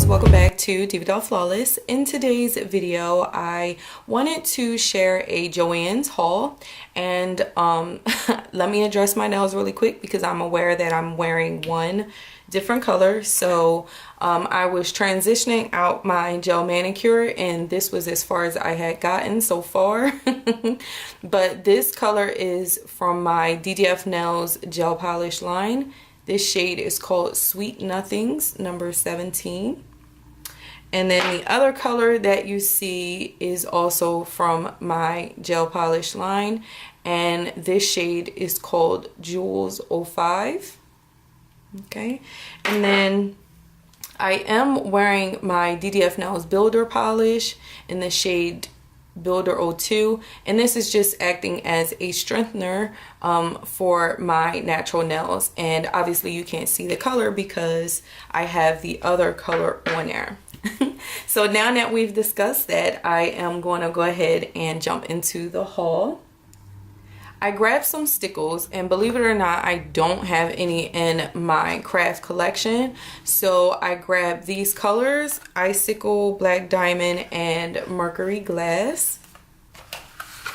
welcome back to DivaDollFlawless. In today's video, I wanted to share a Joann's haul, and let me address my nails really quick because I'm aware that I'm wearing one different color. So I was transitioning out my gel manicure, and this was as far as I had gotten so far. But this color is from my DDF Nails gel polish line. This shade is called Sweet Nothings, number 17. And then the other color that you see is also from my gel polish line. And this shade is called Jewels 05. Okay. And then I am wearing my DDF Nails Builder polish in the shade Builder 02, and this is just acting as a strengthener for my natural nails. And obviously you can't see the color because I have the other color on there. So now that we've discussed that, I am going to go ahead and jump into the haul. I grabbed some stickles, and believe it or not, I don't have any in my craft collection. So I grabbed these colors: Icicle, Black Diamond, and Mercury Glass.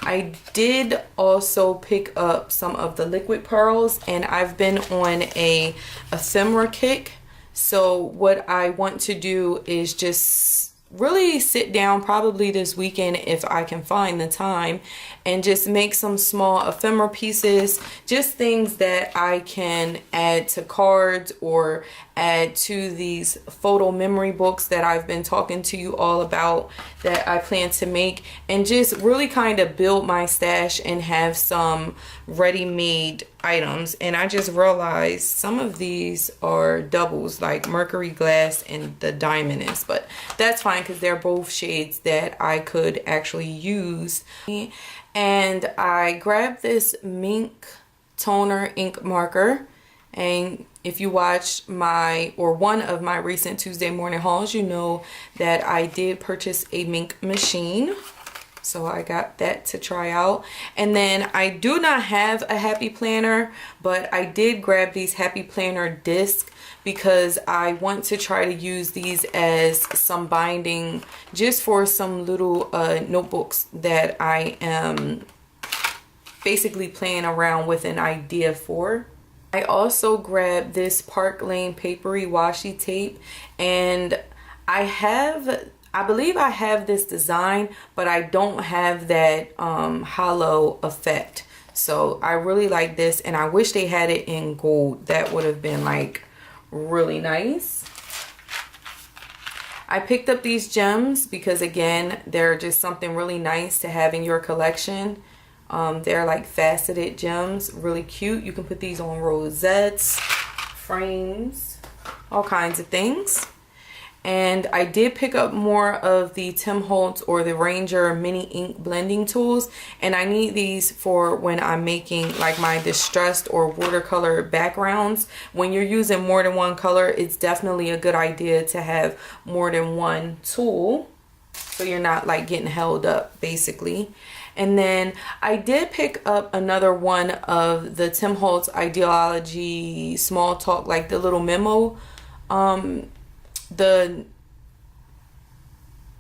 I did also pick up some of the liquid pearls, and I've been on a ephemera kick. So what I want to do is just really sit down probably this weekend if I can find the time and just make some small ephemera pieces, just things that I can add to cards or add to these photo memory books that I've been talking to you all about that I plan to make, and just really kind of build my stash and have some ready-made items. And I just realized some of these are doubles, like Mercury Glass and the Diamond is, but that's fine because they're both shades that I could actually use. And I grabbed this Mink toner ink marker, and if you watched my or one of my recent Tuesday morning hauls, you know that I did purchase a Mink machine. So I got that to try out. And then I do not have a Happy Planner, but I did grab these Happy Planner discs because I want to try to use these as some binding just for some little notebooks that I am basically playing around with an idea for. I also grabbed this Park Lane papery washi tape, and I believe I have this design, but I don't have that hollow effect. So I really like this, and I wish they had it in gold. That would have been like really nice. I picked up these gems because, again, they're just something really nice to have in your collection. They're like faceted gems, really cute. You can put these on rosettes, frames, all kinds of things. And I did pick up more of the Tim Holtz or the Ranger mini ink blending tools, and I need these for when I'm making like my distressed or watercolor backgrounds. When you're using more than one color, it's definitely a good idea to have more than one tool so you're not like getting held up basically. And then I did pick up another one of the Tim Holtz Ideology Small Talk, like the little memo,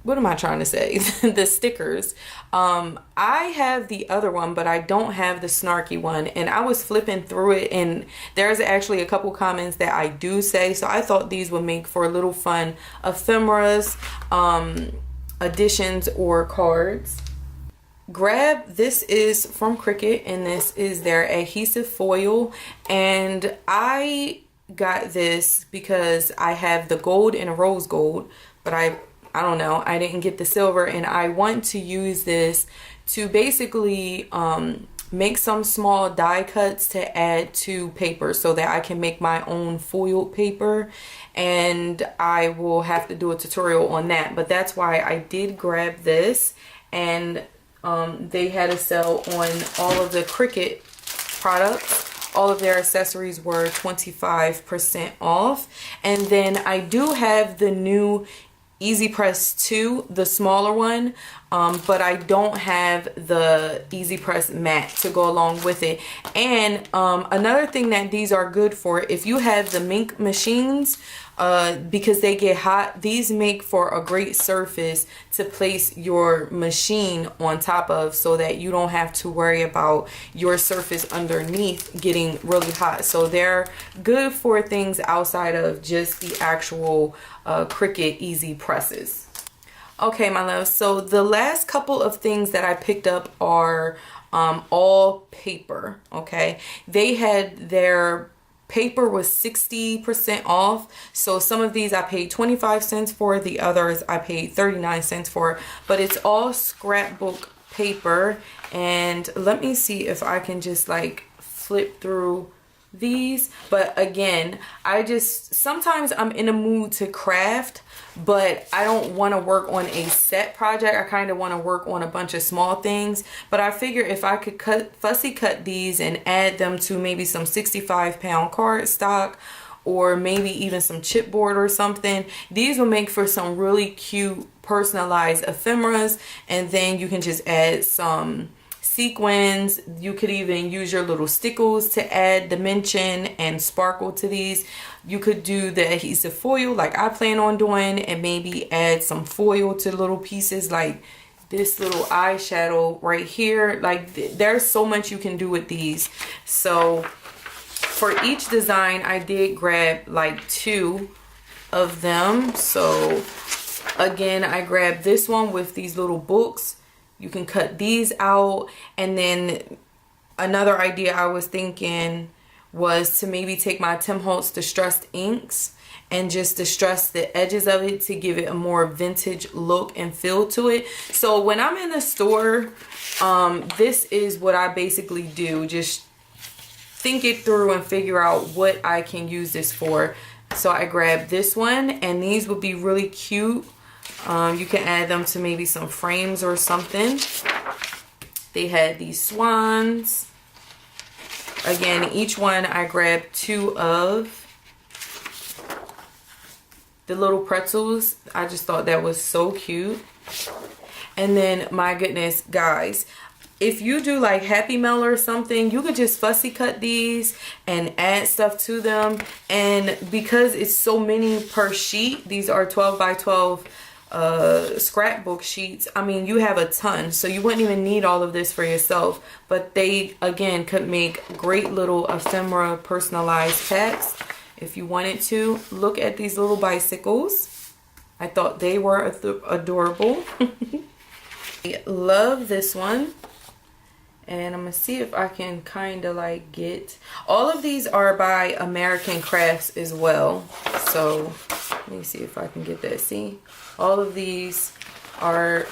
what am I trying to say? The stickers. I have the other one, but I don't have the snarky one. And I was flipping through it, and there's actually a couple comments that I do say. So I thought these would make for a little fun ephemeras, additions, or cards. This is from Cricut, and this is their adhesive foil. And I got this because I have the gold and a rose gold, but I don't know, I didn't get the silver, and I want to use this to basically make some small die cuts to add to paper so that I can make my own foiled paper. And I will have to do a tutorial on that, but that's why I did grab this. And they had a sale on all of the Cricut products. All of their accessories were 25% off. And then I do have the new Easy Press 2, the smaller one. but I don't have the Easy Press mat to go along with it. And another thing that these are good for, if you have the mink machines, because they get hot, these make for a great surface to place your machine on top of, so that you don't have to worry about your surface underneath getting really hot. So they're good for things outside of just the actual Cricut Easy Presses. Okay, my love, so the last couple of things that I picked up are all paper. Okay, they had their paper was 60% off, so some of these I paid 25 cents for, the others I paid 39 cents for, but it's all scrapbook paper. And let me see if I can just like flip through these. But again, sometimes I'm in a mood to craft, but I don't want to work on a set project. I kind of want to work on a bunch of small things. But I figure if I could fussy cut these and add them to maybe some 65-pound cardstock, or maybe even some chipboard or something, these will make for some really cute personalized ephemeras. And then you can just add some sequins. You could even use your little stickles to add dimension and sparkle to these. You could do the adhesive foil like I plan on doing, and maybe add some foil to little pieces like this little eyeshadow right here. Like there's so much you can do with these. So for each design I did grab like 2 of them. So again, I grabbed this one with these little books. You can cut these out. And then another idea I was thinking was to maybe take my Tim Holtz distressed inks and just distress the edges of it to give it a more vintage look and feel to it. So when I'm in the store, this is what I basically do. Just think it through and figure out what I can use this for. So I grabbed this one, and these would be really cute. You can add them to maybe some frames or something. They had these swans. Again, each one I grabbed 2 of. The little pretzels, I just thought that was so cute. And then, my goodness, guys, if you do like Happy Mail or something, you could just fussy cut these and add stuff to them. And because it's so many per sheet, these are 12 by 12 scrapbook sheets. I mean, you have a ton, so you wouldn't even need all of this for yourself. But they again could make great little ephemera personalized packs if you wanted to. Look at these little bicycles. I thought they were adorable. I love this one. And I'm gonna see if I can kind of like get, all of these are by American Crafts as well. So let me see if I can get that. See, all of these are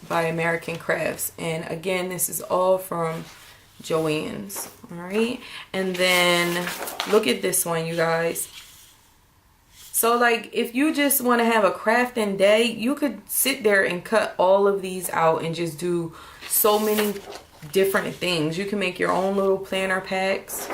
by American Crafts, and again, this is all from Joann's. All right, and then look at this one, you guys. So like if you just want to have a crafting day, you could sit there and cut all of these out and just do so many different things. You can make your own little planner packs.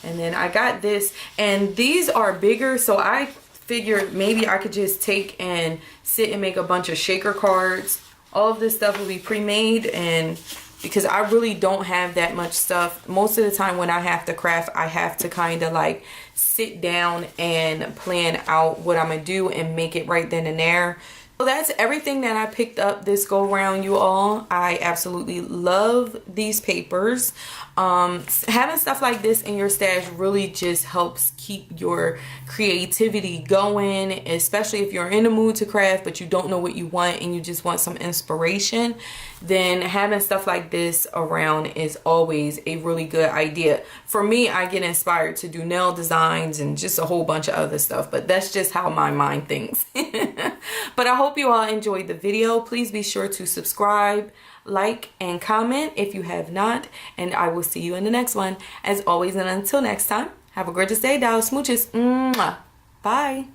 And then I got this, and these are bigger, so I figured maybe I could just take and sit and make a bunch of shaker cards. All of this stuff will be pre-made, and because I really don't have that much stuff, most of the time when I have to craft, I have to kind of like sit down and plan out what I'm gonna do and make it right then and there. So that's everything that I picked up this go round, you all. I absolutely love these papers. Having stuff like this in your stash really just helps keep your creativity going, especially if you're in the mood to craft but you don't know what you want and you just want some inspiration. Then having stuff like this around is always a really good idea. For me, I get inspired to do nail designs and just a whole bunch of other stuff, but that's just how my mind thinks. But I hope you all enjoyed the video. Please be sure to subscribe, like, and comment if you have not, and I will see you in the next one. As always, and until next time, have a gorgeous day, doll. Smooches. Mwah. Bye.